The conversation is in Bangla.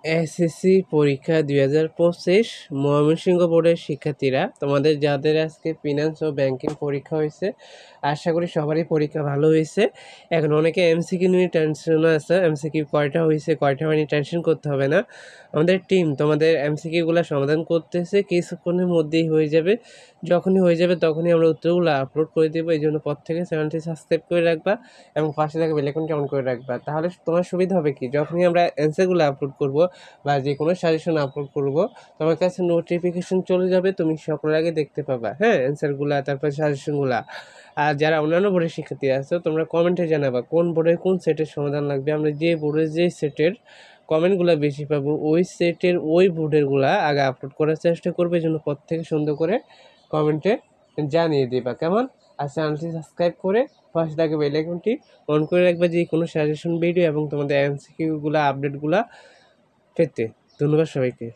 এসএসসি পরীক্ষা 2025 ময়মনসিংহ বোর্ডের শিক্ষার্থীরা, তোমাদের যাদের আজকে ফিনান্স ও ব্যাংকিং পরীক্ষা হয়েছে, আশা করি সবারই পরীক্ষা ভালো হয়েছে। এখন অনেকে এমসিকিউ নিয়ে টেনশন আছে, এমসিকিউ কয়টা হয়েছে কয়টা হয়নি টেনশন করতে হবে না। আমাদের টিম তোমাদের এমসিকিউগুলো সমাধান করতেছে, কিছুক্ষণের মধ্যেই হয়ে যাবে। যখনই হয়ে যাবে তখনই আমরা উত্তরগুলো আপলোড করে দেবো। এই জন্য পর থেকে চ্যানেলটি সাবস্ক্রাইব করে রাখবা এবং পাশে থাকা বেল আইকনটি অন করে রাখবা। তাহলে তোমার সুবিধা হবে কি, যখনই আমরা অ্যান্সারগুলো আপলোড করব বা যে কোনো সাজেশন আপলোড করব, তোমার কাছে নোটিফিকেশন চলে যাবে, তুমি সকলের আগে দেখতে পাবা। হ্যাঁ, অ্যান্সারগুলো তারপর সাজেশনগুলো। আর যারা অন্যান্য বোর্ডের শিক্ষার্থী আছে, তোমরা কমেন্টে জানাবা কোন বোর্ডের কোন সেটের সমাধান লাগবে। আমরা যে বোর্ডের যে সেটের কমেন্টগুলো বেশি পাবো, ওই সেটের ওই বোর্ডেরগুলো আগে আপলোড করার চেষ্টা করবে। এই জন্য প্রত্যেকে সুন্দর করে কমেন্টে জানিয়ে দেবা, কেমন? আর চ্যানেলটি সাবস্ক্রাইব করে পাশে থাকা বেল আইকনটি অন করে রাখবা যে কোনো সাজেশন ভিডিও এবং তোমাদের এমসিকিউগুলো আপডেটগুলো পেতে। ধন্যবাদ সবাইকে।